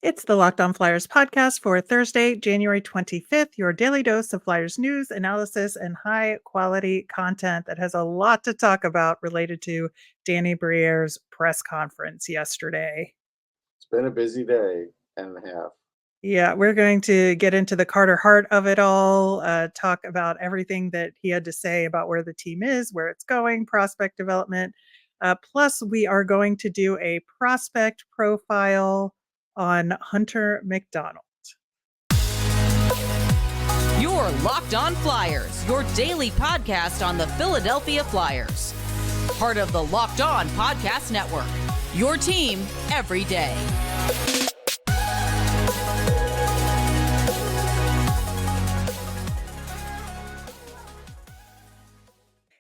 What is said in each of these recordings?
It's the Locked On Flyers podcast for Thursday, January 25th, your daily dose of Flyers news, analysis, and high quality content that has a lot to talk about related to Danny Briere's press conference yesterday. It's been a busy day and a half. Yeah, we're going to get into the Carter Hart of it all, talk about everything that he had to say about where the team is, where it's going, prospect development. Plus, we are going to do a prospect profile on Hunter McDonald. Your Locked On Flyers, your daily podcast on the Philadelphia Flyers. Part of the Locked On Podcast Network, your team every day.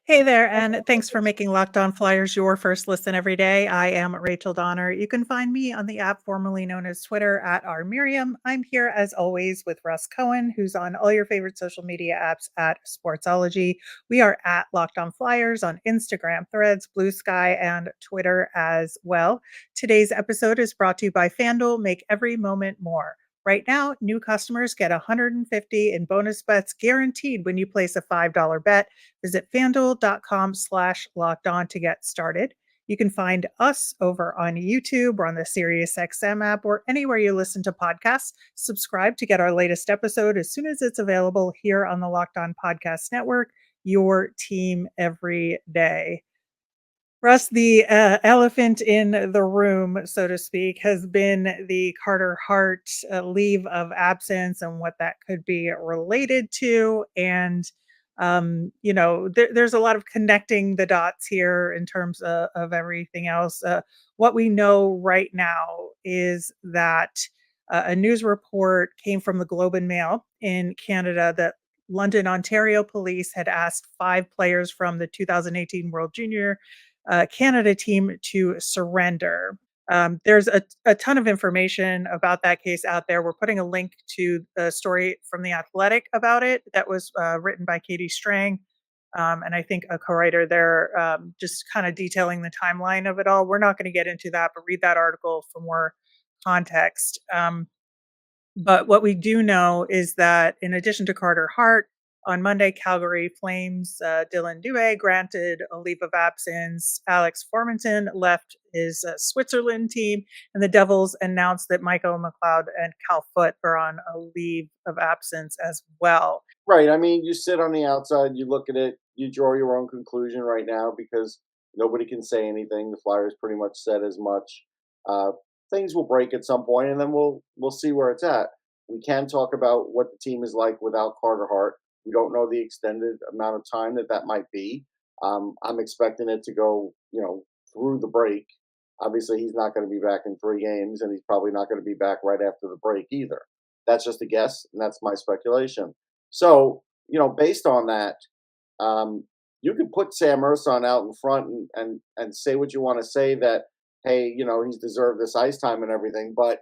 Hey there, and thanks for making Locked On Flyers your first listen every day. I am Rachel Donner. You can find me on the app formerly known as Twitter at @rmiriam. I'm here as always with Russ Cohen, who's on all your favorite social media apps at Sportsology. We are at Locked On Flyers on Instagram, Threads, Blue Sky, and Twitter as well. Today's episode is brought to you by FanDuel. Make every moment more. Right now, new customers get $150 in bonus bets guaranteed when you place a $5 bet. Visit fanduel.com/locked on to get started. You can find us over on YouTube or on the SiriusXM app or anywhere you listen to podcasts. Subscribe to get our latest episode as soon as it's available here on the Locked On Podcast Network, your team every day. Russ, the elephant in the room, so to speak, has been the Carter Hart leave of absence and what that could be related to. And, there's a lot of connecting the dots here in terms of everything else. What we know right now is that a news report came from the Globe and Mail in Canada that London, Ontario police had asked 5 players from the 2018 World Junior Canada team to surrender. There's a ton of information about that case out there. We're putting a link to the story from The Athletic about it that was written by Katie Strang. And I think a co-writer there, just kind of detailing the timeline of it all. We're not going to get into that, but read that article for more context. But what we do know is that in addition to Carter Hart, on Monday, Calgary Flames Dylan Dubé granted a leave of absence. Alex Formanton left his Switzerland team, and the Devils announced that Michael McLeod and Cal Foote are on a leave of absence as well. Right. I mean, you sit on the outside, you look at it, you draw your own conclusion right now because nobody can say anything. The Flyers pretty much said as much. Uh, Things will break at some point, and then we'll see where it's at. We can talk about what the team is like without Carter Hart. We don't know the extended amount of time that might be. I'm expecting it to go, through the break. Obviously, he's not going to be back in 3 games, and he's probably not going to be back right after the break either. That's just a guess, and that's my speculation. So, based on that, you can put Sam Ersson out in front and say what you want to say that, hey, he's deserved this ice time and everything. But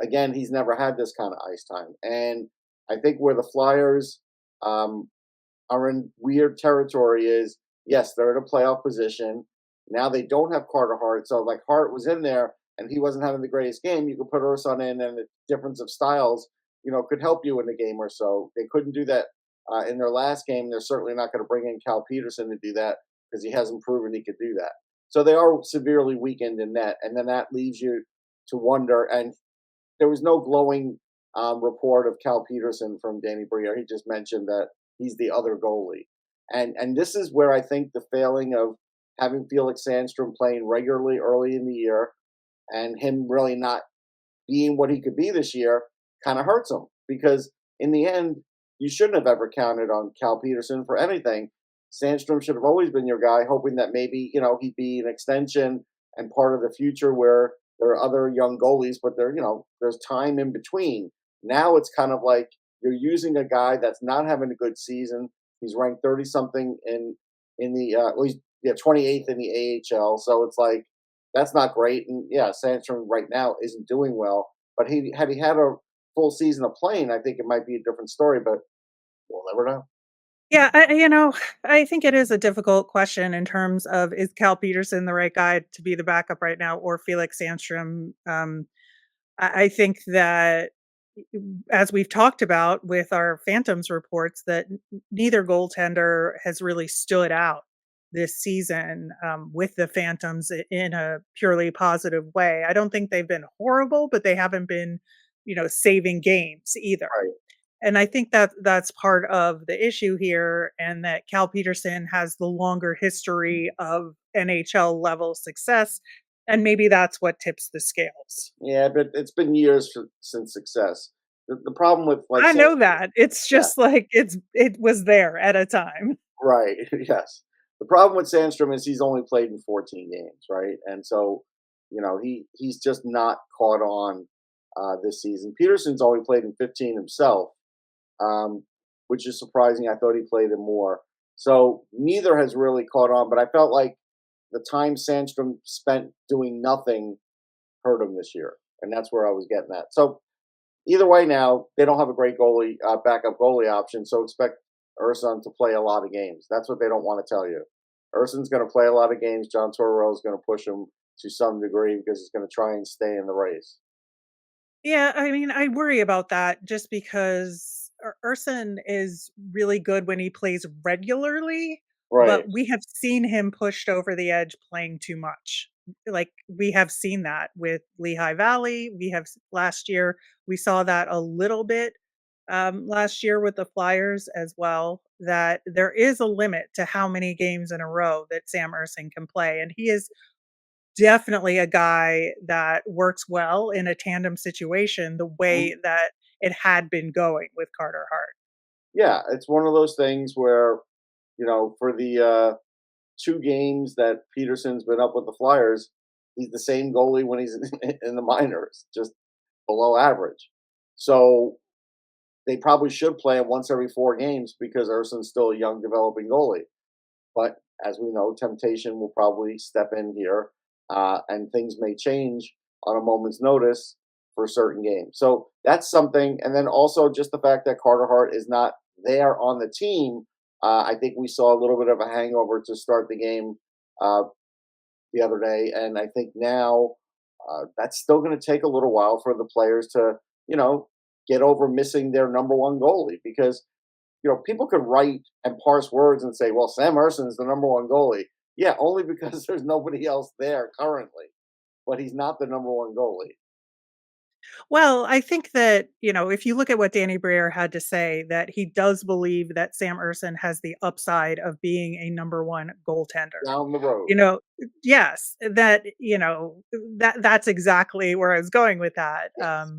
again, he's never had this kind of ice time. And I think where the Flyers are in weird territory is, yes, they're in a playoff position. Now they don't have Carter Hart. So, like, Hart was in there and he wasn't having the greatest game. You could put Ersson in, and the difference of styles, could help you in a game or so. They couldn't do that in their last game. They're certainly not going to bring in Cal Peterson to do that because he hasn't proven he could do that. So they are severely weakened in net. And then that leaves you to wonder. And there was no glowing report of Cal Peterson from Danny Briere. He just mentioned that he's the other goalie. And this is where I think the failing of having Felix Sandstrom playing regularly early in the year and him really not being what he could be this year kind of hurts him, because in the end, you shouldn't have ever counted on Cal Peterson for anything. Sandstrom should have always been your guy, hoping that maybe, he'd be an extension and part of the future where there are other young goalies, but there's time in between. Now it's kind of like you're using a guy that's not having a good season. He's ranked 30 something in the he's 28th in the AHL. So it's like, that's not great. And yeah, Sandstrom right now isn't doing well. But had he had a full season of playing, I think it might be a different story. But we'll never know. Yeah, I think it is a difficult question in terms of, is Cal Peterson the right guy to be the backup right now, or Felix Sandstrom? I think that, as we've talked about with our Phantoms reports, that neither goaltender has really stood out this season with the Phantoms in a purely positive way. I don't think they've been horrible, but they haven't been, saving games either. Right. And I think that that's part of the issue here, and that Cal Peterson has the longer history of NHL level success, and maybe that's what tips the scales. Yeah, but it's been years since success. The problem with like I saying, know that. It's yeah, just like it was there at a time. right, yes. The problem with Sandstrom is he's only played in 14 games, right? And so, he's just not caught on this season. Peterson's only played in 15 himself, um, which is surprising. I thought he played in more. So neither has really caught on. But I felt like the time Sandstrom spent doing nothing hurt him this year, and that's where I was getting at. So either way, now they don't have a great goalie, backup goalie option. So expect Ersson to play a lot of games. That's what they don't want to tell you. Ersson's going to play a lot of games. John Tortorella is going to push him to some degree because he's going to try and stay in the race. Yeah, I mean, I worry about that just because Urson is really good when he plays regularly, Right. but we have seen him pushed over the edge playing too much. Like, we have seen that with Lehigh Valley. Last year, we saw that a little bit last year with the Flyers as well. That there is a limit to how many games in a row that Sam Ersson can play. And he is definitely a guy that works well in a tandem situation the Mhm. way that it had been going with Carter Hart. Yeah, it's one of those things where, for the 2 games that Peterson's been up with the Flyers, he's the same goalie when he's in the minors, just below average. So they probably should play him once every 4 games because Erson's still a young developing goalie. But as we know, temptation will probably step in here, and things may change on a moment's notice for certain games. So that's something. And then also just the fact that Carter Hart is not there on the team. I think we saw a little bit of a hangover to start the game uh, the other day. And I think now that's still going to take a little while for the players to, get over missing their number one goalie because people could write and parse words and say, well, Sam Ersson is the number one goalie. Yeah, only because there's nobody else there currently, but he's not the number one goalie. Well, I think that, if you look at what Danny Briere had to say, that he does believe that Sam Ersson has the upside of being a number one goaltender. Down the road. You know, yes, that's exactly where I was going with that. Yes.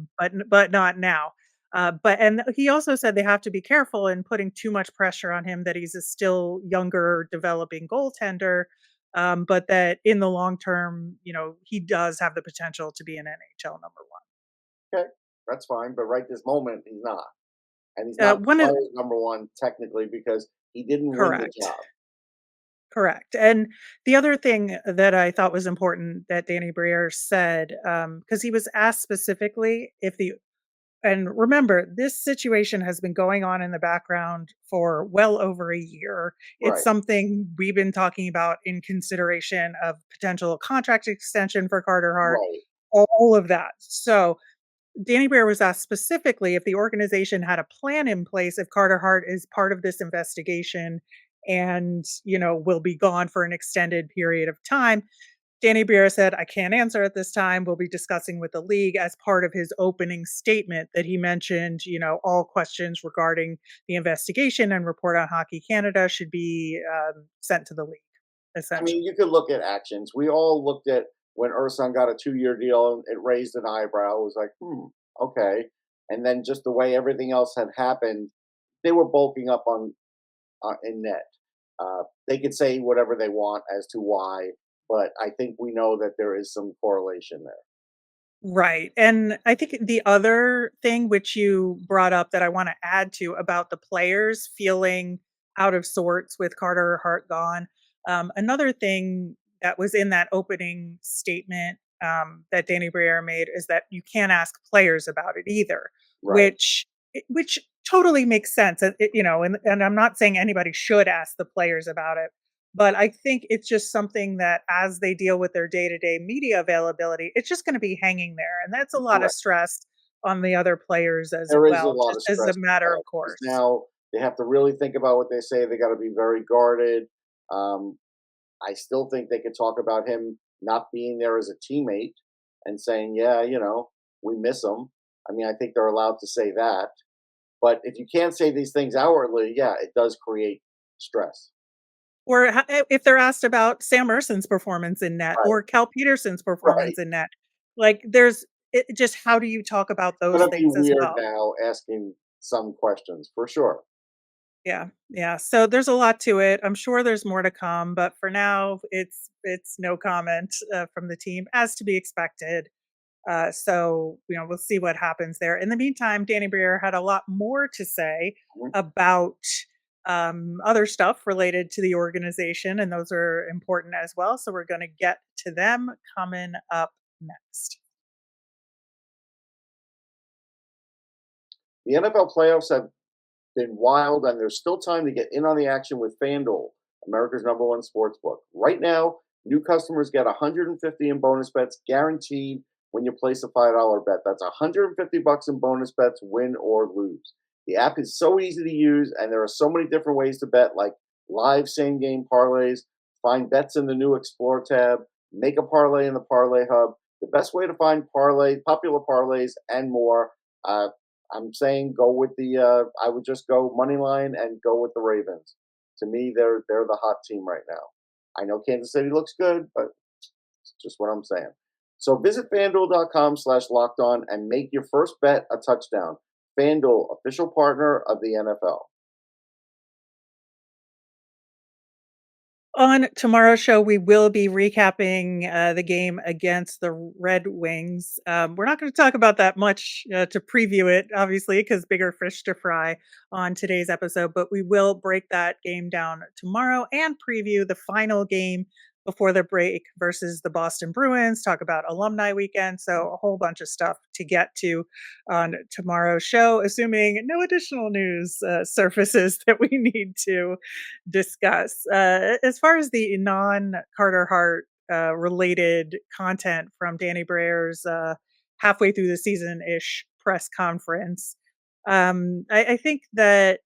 But not now. But and he also said they have to be careful in putting too much pressure on him that he's a still younger developing goaltender. But that in the long term, he does have the potential to be an NHL number one. Okay. That's fine. But right this moment, he's not. And he's not the One of Flyers number one technically because he didn't win the Correct. job. Correct. And the other thing that I thought was important that Danny Briere said, because he was asked specifically if the and remember, this situation has been going on in the background for well over a year. It's Right. something we've been talking about in consideration of potential contract extension for Carter Hart, Right. all of that. So Danny Briere was asked specifically if the organization had a plan in place if Carter Hart is part of this investigation and, will be gone for an extended period of time. Danny Briere said, I can't answer at this time. We'll be discussing with the league as part of his opening statement that he mentioned, all questions regarding the investigation and report on Hockey Canada should be sent to the league, I mean, essentially. you could look at actions. We all looked at when Urson got a 2-year deal and it raised an eyebrow. It was like, okay. And then just the way everything else had happened, they were bulking up on in net. They could say whatever they want as to why, but I think we know that there is some correlation there. Right. And I think the other thing which you brought up that I want to add to about the players feeling out of sorts with Carter Hart gone, another thing that was in that opening statement that Danny Briere made is that you can't ask players about it either, Right. which totally makes sense. And I'm not saying anybody should ask the players about it, But I think it's just something that as they deal with their day-to-day media availability, it's just going to be hanging there. And that's a lot of Correct. stress on the other players as There is a well, lot just of as a stress matter of because course. now they have to really think about what they say. They got to be very guarded. Um, I still think they could talk about him not being there as a teammate and saying, "Yeah, we miss him." I mean, I think they're allowed to say that. But if you can't say these things outwardly, yeah, it does create stress. Or if they're asked about Sam Ersson's performance in net Right. or Cal Peterson's Right. performance in net, like there's just how do you talk about It's those gonna be things as weird well? now asking some questions for sure. Yeah, yeah. So there's a lot to it. I'm sure there's more to come, but for now, it's no comment from the team, as to be expected. So we'll see what happens there. In the meantime, Danny Briere had a lot more to say Mhm. about other stuff related to the organization, and those are important as well. So we're going to get to them coming up next. The NFL playoffs have been wild, and there's still time to get in on the action with FanDuel, America's #1 sports book. Right now, new customers get 150 in bonus bets guaranteed when you place a $5 bet. That's 150 bucks in bonus bets, win or lose. The app is so easy to use, and there are so many different ways to bet, like live same game parlays, find bets in the new Explore tab, make a parlay in the Parlay Hub. The best way to find popular parlays, and more. Uh, I'm saying go with the. I would just go money line and go with the Ravens. To me, they're the hot team right now. I know Kansas City looks good, but it's just what I'm saying. So visit FanDuel.com/locked on and make your first bet a touchdown. FanDuel, official partner of the NFL. On tomorrow's show, we will be recapping the game against the Red Wings. We're not going to talk about that much to preview it, obviously, because bigger fish to fry on today's episode. But we will break that game down tomorrow and preview the final game before the break versus the Boston Bruins. Talk about alumni weekend. So a whole bunch of stuff to get to on tomorrow's show, assuming no additional news surfaces that we need to discuss. As far as the non Carter Hart related content from Danny Briere's halfway through the season ish press conference, I think that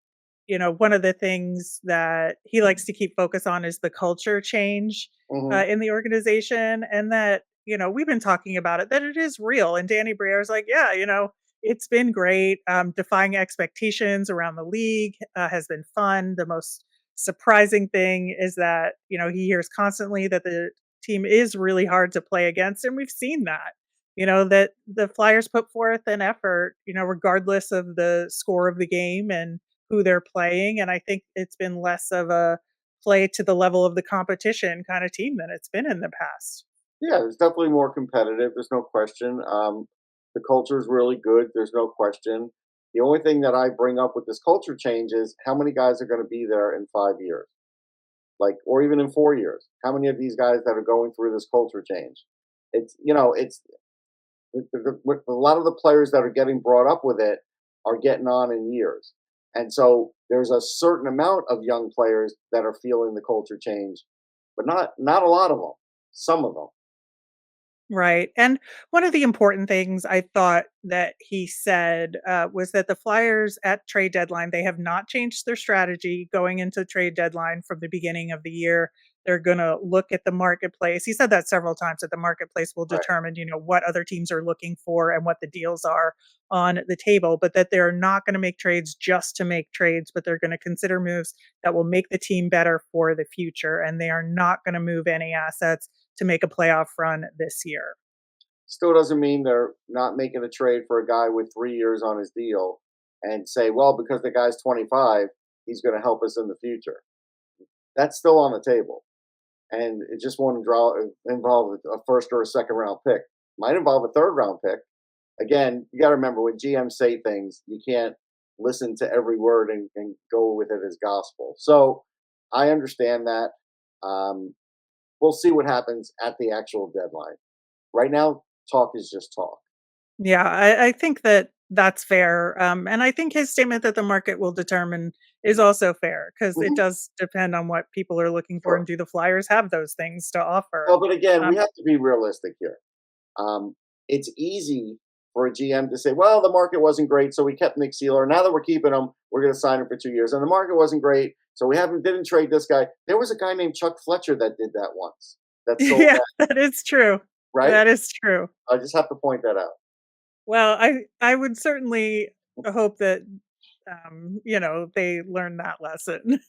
one of the things that he likes to keep focus on is the culture change Hmm. in the organization, and that we've been talking about it, that it is real. And Danny Briere's like, yeah, it's been great. Defying expectations around the league has been fun. The most surprising thing is that he hears constantly that the team is really hard to play against, and we've seen that. That the Flyers put forth an effort, regardless of the score of the game and who they're playing. And I think it's been less of a play to the level of the competition kind of team than it's been in the past. Yeah, it's definitely more competitive. There's no question. The culture is really good. There's no question. The only thing that I bring up with this culture change is how many guys are going to be there in 5 years, like, or even in 4 years. How many of these guys that are going through this culture change? It's a lot of the players that are getting brought up with it are getting on in years, and so there's a certain amount of young players that are feeling the culture change, but not a lot of them. Some of them. Right. And one of the important things I thought that he said was that the Flyers at trade deadline, they have not changed their strategy going into trade deadline from the beginning of the year. They're going to look at the marketplace. He said that several times, that the marketplace will Right. determine, what other teams are looking for and what the deals are on the table, but that they're not going to make trades just to make trades, but they're going to consider moves that will make the team better for the future. And they are not going to move any assets to make a playoff run this year. Still doesn't mean they're not making a trade for a guy with 3 years on his deal and say, well, because the guy's 25, he's going to help us in the future. That's still on the table. And it just won't involve a first or a second round pick. Might involve a third round pick. Again, you got to remember when GMs say things, you can't listen to every word and go with it as gospel. So I understand that. Um, we'll see what happens at the actual deadline. Right now, talk is just talk. Yeah, I think that that's fair. And I think his statement that the market will determine is also fair because it Mhm. does depend on what people are looking for, and Sure. do the Flyers have those things to offer? Well, but again, we Um, have to be realistic here. Um, it's easy for a GM to say, "Well, the market wasn't great, so we kept Nick Seeler. Now that we're keeping him, we're going to sign him for 2 years." And the market wasn't great, so we haven't didn't trade this guy. There was a guy named Chuck Fletcher that did that once. That sold yeah, that, that is true. right? That is true. I just have to point that out. Well, I would certainly hope that, they learn that lesson.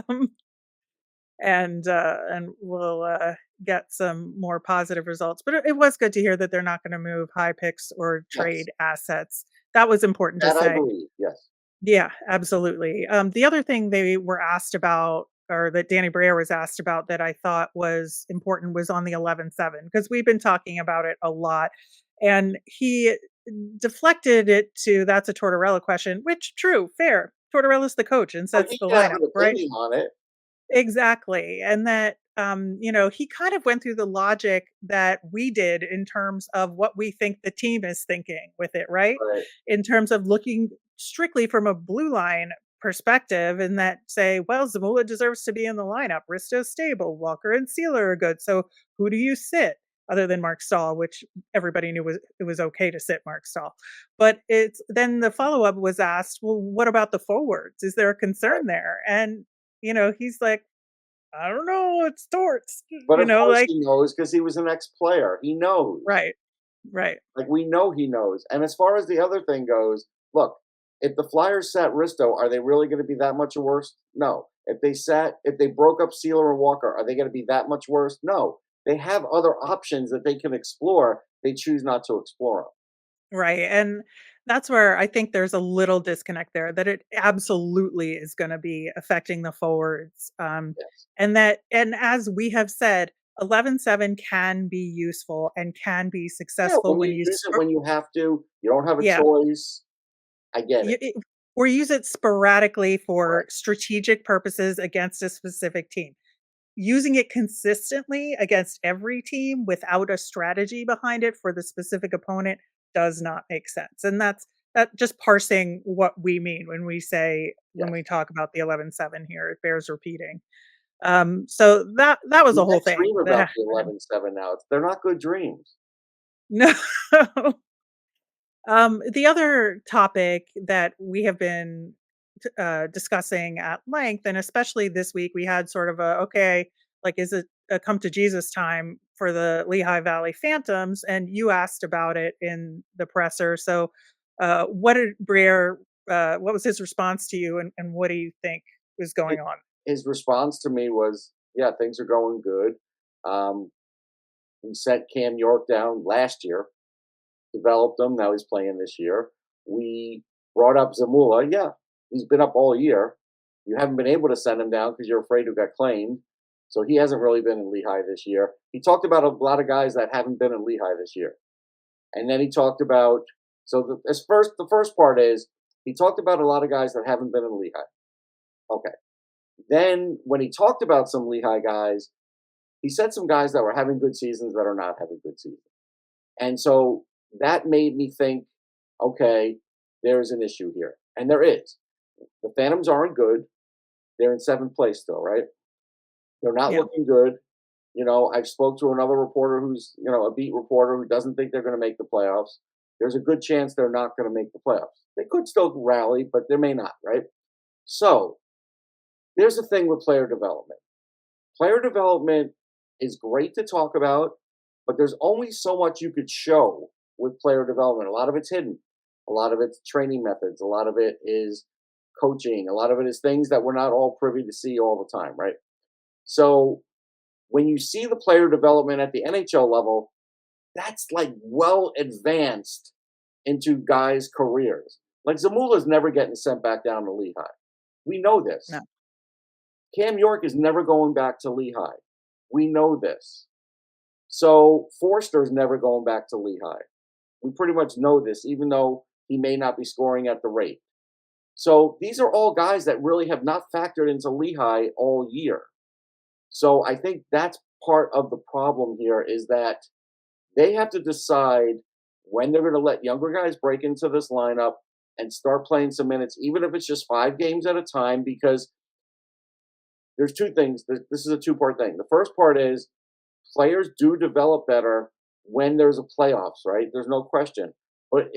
um, and we'll get some more positive results. But it was good to hear that they're not going to move high picks or Yes, trade assets. That was important to that I say. believe. Yes, Yeah, absolutely. The other thing they were asked about, or that Danny Briere was asked about, that I thought was important was on the 11-7, because we've been talking about it a lot. And he deflected it to, that's a Tortorella question, which, true, fair. Tortorella's the coach and but sets he the can have lineup, an right? opinion on it. Exactly. And that, he kind of went through the logic that we did in terms of what we think the team is thinking with it, right? Right. In terms of looking strictly from a blue line perspective, and that say, well, Zamula deserves to be in the lineup. Risto's stable. Walker and Sealer are good. So who do you sit other than Mark Stahl, which everybody knew it was okay to sit Mark Stahl. But it's then the follow up was asked, well, what about the forwards? Is there a concern there? And he's like, I don't know, it's torts, But of course like he knows because he was an ex-player. He knows. right, right, Like we know he knows. And as far as the other thing goes, look, if the Flyers sat Risto, are they really going to be that much worse? No. If they broke up Sealer and Walker, are they going to be that much worse? No. They have other options that they can explore. They choose not to explore them. right, and that's where I think there's a little disconnect there, that it absolutely is gonna be affecting the forwards, Yes. and as we have said, 11-7 can be useful and can be Yeah, successful when when you you use it when you have to, you don't have a yeah. choice. I get You it. it or use it sporadically for Right. strategic purposes against a specific team. Using it consistently against every team without a strategy behind it for the specific opponent does not make sense, and that just parsing what we mean when we Yes. talk about the 11-7 here, it bears repeating. So that was You a whole can't thing dream about that the happened. 11-7 now. They're not good dreams. No. The other topic that we have been discussing at length, and especially this week, we had sort of okay, like, is it a come to Jesus time for the Lehigh Valley Phantoms? And you asked about it in the presser. So, what did Briere? What was his response to you, and what do you think is Hi going on? His response to me was, "Yeah, things are going good." Um, he sent Cam York down last year, developed him. Now he's playing this year. We brought up Zamula. Yeah, he's been up all year. You haven't been able to send him down because you're afraid he got claimed. So he hasn't really been in Lehigh this year. He talked about a lot of guys that haven't been in Lehigh this year. And then he talked about the first part is he talked about a lot of guys that haven't been in Lehigh. Okay. Then when he talked about some Lehigh guys, he said some guys that were having good seasons that are not having good seasons. And so that made me think, okay, there's an issue here. And there is. The Phantoms aren't good. They're in seventh place still, right? They're not Yeah, looking good. I've spoke to another reporter who's, a beat reporter who doesn't think they're going to make the playoffs. There's a good chance they're not going to make the playoffs. They could still rally, but they may not, right? So there's the thing with player development. Player development is great to talk about, but there's only so much you could show with player development. A lot of it's hidden. A lot of it's training methods. A lot of it is coaching. A lot of it is things that we're not all privy to see all the time, right? So when you see the player development at the NHL level, that's like well advanced into guys' careers. Like Zamula's never getting sent back down to Lehigh. We know no, this. Cam York is never going back to Lehigh. We know this. So Forster's never going back to Lehigh. We pretty much know this, even though he may not be scoring at the rate. So these are all guys that really have not factored into Lehigh all year. So I think that's part of the problem here is that they have to decide when they're going to let younger guys break into this lineup and start playing some minutes, even if it's just 5 games at a time, because there's two things. This is a two-part thing. The first part is players do develop better when there's a playoffs, right? There's no question. But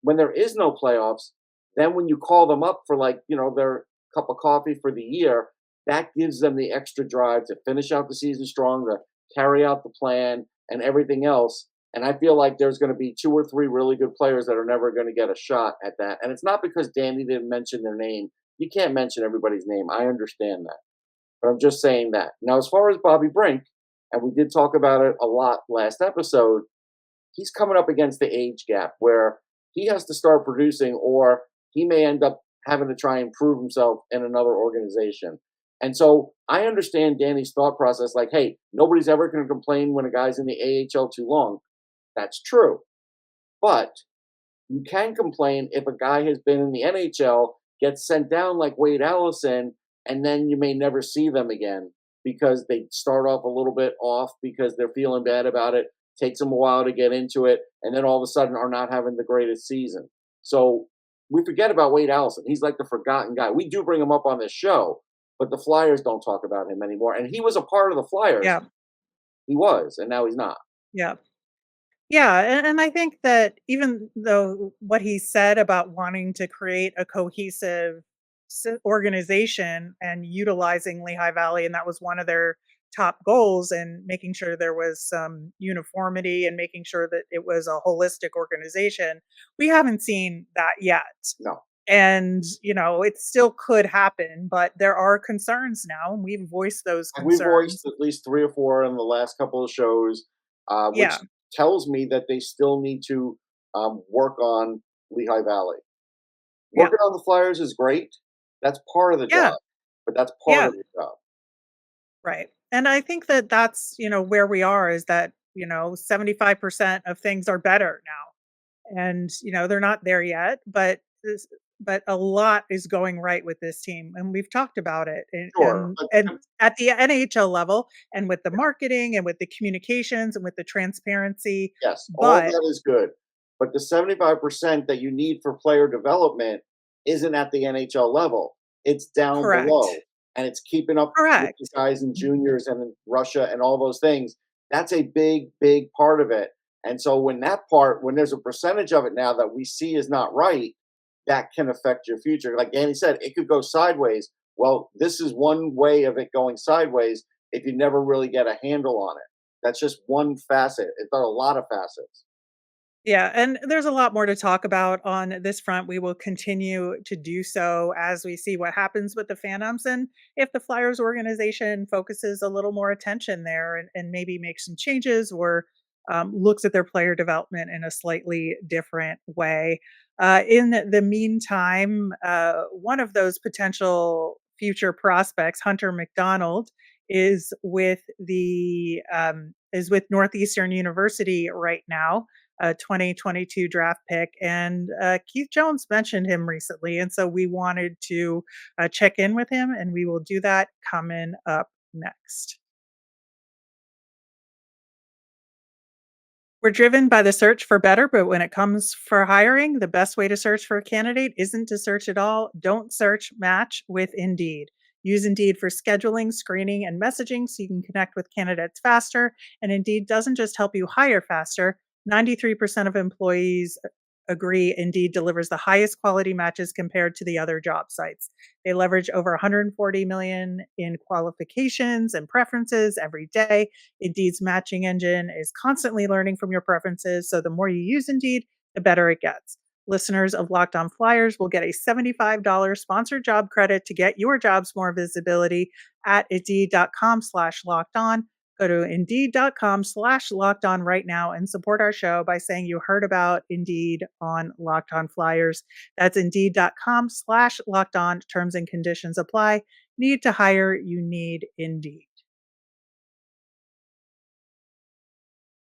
when there is no playoffs, then when you call them up for their cup of coffee for the year, that gives them the extra drive to finish out the season strong, to carry out the plan and everything else. And I feel like there's going to be 2 or 3 really good players that are never going to get a shot at that. And it's not because Danny didn't mention their name. You can't mention everybody's name. I understand that. But I'm just saying that. Now, as far as Bobby Brink, and we did talk about it a lot last episode, he's coming up against the age gap where he has to start producing, or he may end up having to try and prove himself in another organization. And so I understand Danny's thought process, like, hey, nobody's ever going to complain when a guy's in the AHL too long. That's true. But you can complain if a guy has been in the NHL, gets sent down like Wade Allison, and then you may never see them again because they start off a little bit off because they're feeling bad about it, takes them a while to get into it, and then all of a sudden are not having the greatest season. So we forget about Wade Allison. He's like the forgotten guy. We do bring him up on this show, but the Flyers don't talk about him anymore. And he was a part of the Flyers. Yeah. He was, and now he's not. Yeah. Yeah, and I think that even though what he said about wanting to create a cohesive organization and utilizing Lehigh Valley, and that was one of their top goals, and making sure there was some uniformity and making sure that it was a holistic organization, we haven't seen that yet. No. And, it still could happen, but there are concerns now, and we've voiced those And we've concerns. voiced at least 3 or 4 in the last couple of shows, which Yeah. tells me that they still need to work on Lehigh Valley. Yeah. Working on the Flyers is great. That's part of the Yeah. job, but that's part Yeah. of the job. Right. And I think that that's, where we are, is that, 75% of things are better now. And, they're not there yet, but a lot is going right with this team. And we've talked about it. And, Sure, and, but and at the NHL level, and with the marketing and with the communications and with the transparency. yes, all But that is good. But the 75% that you need for player development isn't at the NHL level. It's down correct. below, and it's keeping up with Correct. the guys in juniors and in Russia and all those things. That's a big, big part of it. And so when there's a percentage of it now that we see is not right, that can affect your future. Like Danny said, it could go sideways. Well, this is one way of it going sideways if you never really get a handle on it. That's just one facet. It's got a lot of facets. Yeah, and there's a lot more to talk about on this front. We will continue to do so as we see what happens with the Phantoms, and if the Flyers organization focuses a little more attention there, and maybe makes some changes, or looks at their player development in a slightly different way. In the meantime, one of those potential future prospects, Hunter McDonald, is with Northeastern University right now, a 2022 draft pick, and Keith Jones mentioned him recently, and so we wanted to check in with him, and we will do that coming up next. We're driven by the search for better, but when it comes for hiring, the best way to search for a candidate isn't to search at all. Don't search, match with Indeed. Use Indeed for scheduling, screening, and messaging so you can connect with candidates faster. And Indeed doesn't just help you hire faster. 93% of employees agree Indeed delivers the highest quality matches compared to the other job sites. They leverage over 140 million in qualifications and preferences every day. Indeed's matching engine is constantly learning from your preferences, so the more you use Indeed, the better it gets. Listeners of Locked On Flyers will get a $75 sponsored job credit to get your jobs more visibility at Indeed.com/locked on. Go to Indeed.com/locked on right now and support our show by saying you heard about Indeed on Locked On Flyers. That's Indeed.com/locked on. Terms and conditions apply. Need to hire? You need Indeed.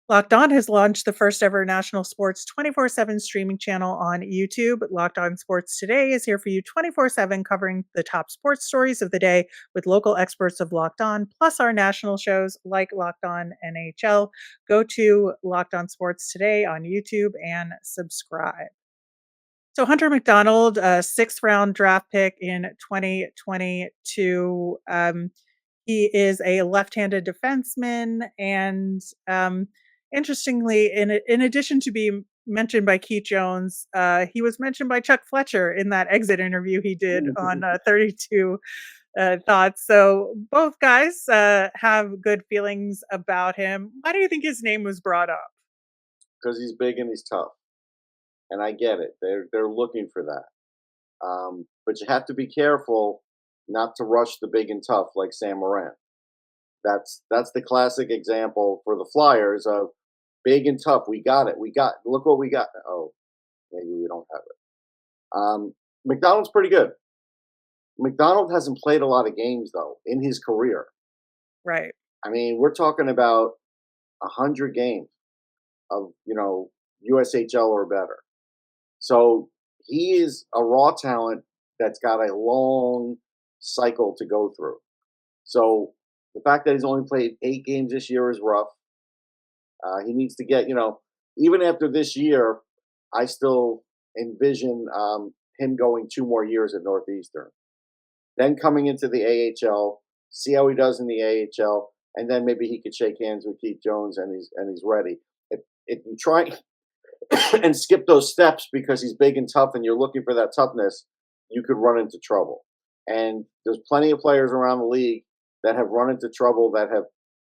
Locked On has launched the first ever national sports 24/7 streaming channel on YouTube. Locked On Sports Today is here for you 24/7, covering the top sports stories of the day with local experts of Locked On, plus our national shows like Locked On NHL. Go to Locked On Sports Today on YouTube and subscribe. So Hunter McDonald, a sixth round draft pick in 2022. He is a left-handed defenseman, and interestingly, in addition to being mentioned by Keith Jones, he was mentioned by Chuck Fletcher in that exit interview he did on 32 Thoughts. So both guys have good feelings about him. Why do you think his name was brought up? Because he's big and he's tough, and I get it. They're looking for that. But you have to be careful not to rush the big and tough like Sam Moran. That's the classic example for the Flyers of big and tough. We got it. We got look what we got. Oh, maybe we don't have it. McDonald's pretty good. McDonald hasn't played a lot of games though in his career. Right. I mean, we're talking about 100 games of USHL or better. So he is a raw talent that's got a long cycle to go through. So the fact that he's only played 8 games this year is rough. He needs to get, even after this year, I still envision him going 2 more years at Northeastern. Then coming into the AHL, see how he does in the AHL, and then maybe he could shake hands with Keith Jones and he's ready. If you try and skip those steps because he's big and tough and you're looking for that toughness, you could run into trouble. And there's plenty of players around the league that have run into trouble, that have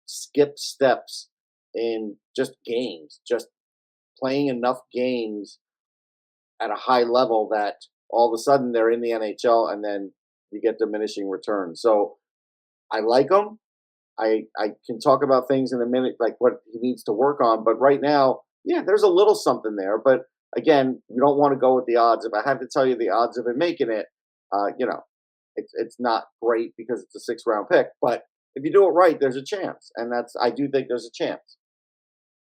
skipped steps in just games, just playing enough games at a high level that all of a sudden they're in the NHL and then you get diminishing returns. So I like him. I can talk about things in a minute, like what he needs to work on. But right now, yeah, there's a little something there. But again, you don't want to go with the odds. If I had to tell you the odds of him making it, it's not great because it's a 6th-round pick. But if you do it right, there's a chance, and I do think there's a chance.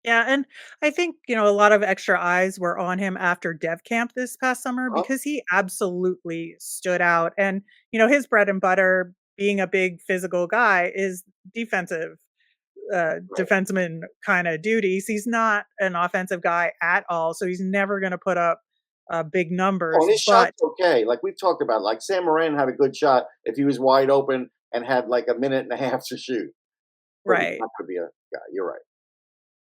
Yeah, and I think, a lot of extra eyes were on him after Dev Camp this past summer Uh, because he absolutely stood out. And, his bread and butter, being a big physical guy, is defensive right. defenseman kind of duties. He's not an offensive guy at all, so he's never going to put up big Oh, numbers. and his But shot's okay. Like we've talked about, like Sam Moran had a good shot if he was wide open and had like a minute and a half to shoot. But he's right, not going to be a guy. You're right.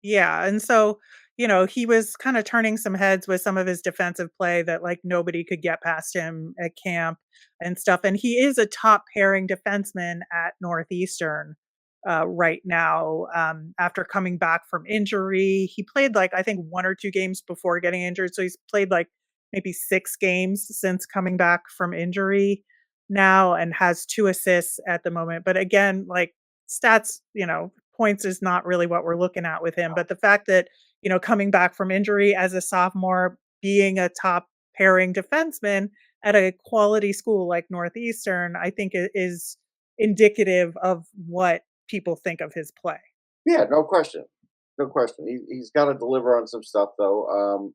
yeah, and so, he was kinda turning some heads with some of his defensive play that, like, nobody could get past him at camp and stuff, and he is a top pairing defenseman at Northeastern, right now, after coming back from injury. He played, like, I think 1 or 2 games before getting injured, so he's played, like, maybe 6 games since coming back from injury now and has 2 assists at the moment, but again, like, stats, points is not really what we're looking at with him. But the fact that, coming back from injury as a sophomore, being a top pairing defenseman at a quality school like Northeastern, I think is indicative of what people think of his play. Yeah, no question. No question. He's got to deliver on some stuff, though.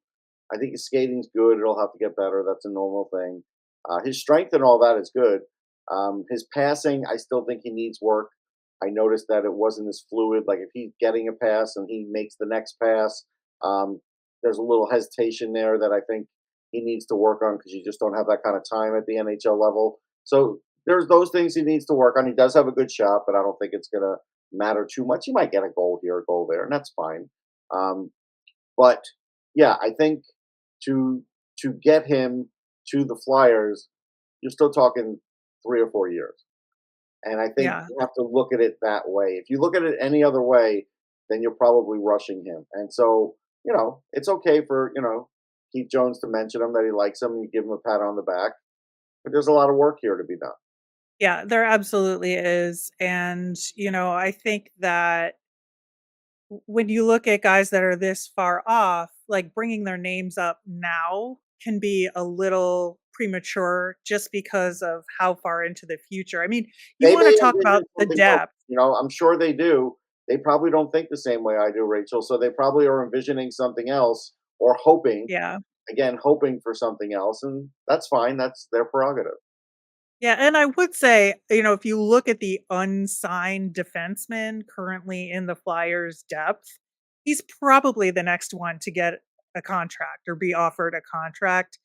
I think his skating's good. It'll have to get better. That's a normal thing. His strength and all that is good. His passing, I still think he needs work. I noticed that it wasn't as fluid. Like if he's getting a pass and he makes the next pass, there's a little hesitation there that I think he needs to work on because you just don't have that kind of time at the NHL level. So there's those things he needs to work on. He does have a good shot, but I don't think it's going to matter too much. He might get a goal here, a goal there, and that's fine. Um, but yeah, I think to get him to the Flyers, you're still talking 3 or 4 years. And I think Yeah. you have to look at it that way. If you look at it any other way, then you're probably rushing him. And so, it's okay for, Keith Jones to mention him that he likes him and you give him a pat on the back. But there's a lot of work here to be done. Yeah, there absolutely is. And, I think that when you look at guys that are this far off, like bringing their names up now can be a little premature just because of how far into the future. I mean, you They want to may talk about envision the something else. depth. I'm sure they do. They probably don't think the same way I do, Rachel. So they probably are envisioning something else or hoping, Yeah. again, hoping for something else. And that's fine. That's their prerogative. Yeah, and I would say, if you look at the unsigned defenseman currently in the Flyers depth, he's probably the next one to get a contract or be offered a contract.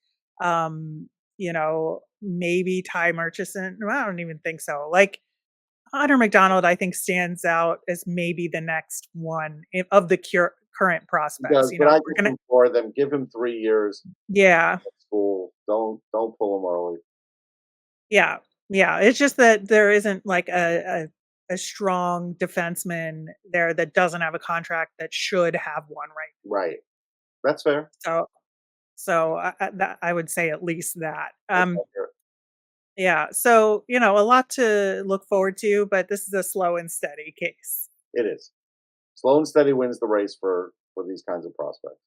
Maybe Ty Murchison. Well, I don't even think so. Like Hunter McDonald, I think stands out as maybe the next one of the current He prospects. does, but I We're just gonna, implore them, give him 3 years yeah, at school. Don't pull him early. yeah, yeah. It's just that there isn't like a strong defenseman there that doesn't have a contract that should have one right. Right. That's fair. So I would say at least that. That's accurate. Yeah. So a lot to look forward to, but this is a slow and steady case. It is. Slow and steady wins the race for these kinds of prospects.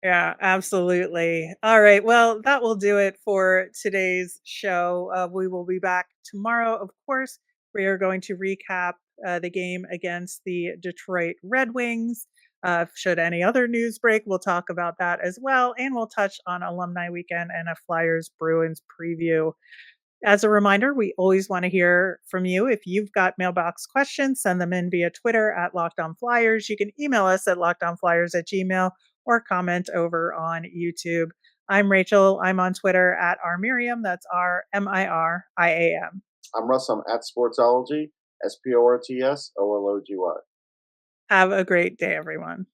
Yeah, absolutely. All right. Well, that will do it for today's show. We will be back tomorrow, of course. We are going to recap the game against the Detroit Red Wings. Should any other news break, we'll talk about that as well. And we'll touch on Alumni Weekend and a Flyers Bruins preview. As a reminder, we always want to hear from you. If you've got mailbox questions, send them in via Twitter at Locked On Flyers. You can email us at lockedonflyers@gmail.com or comment over on YouTube. I'm Rachel. I'm on Twitter at rmiriam. That's RMIRIAM. I'm Russ. I'm at Sportsology, SPORTSOLOGY. Have a great day, everyone.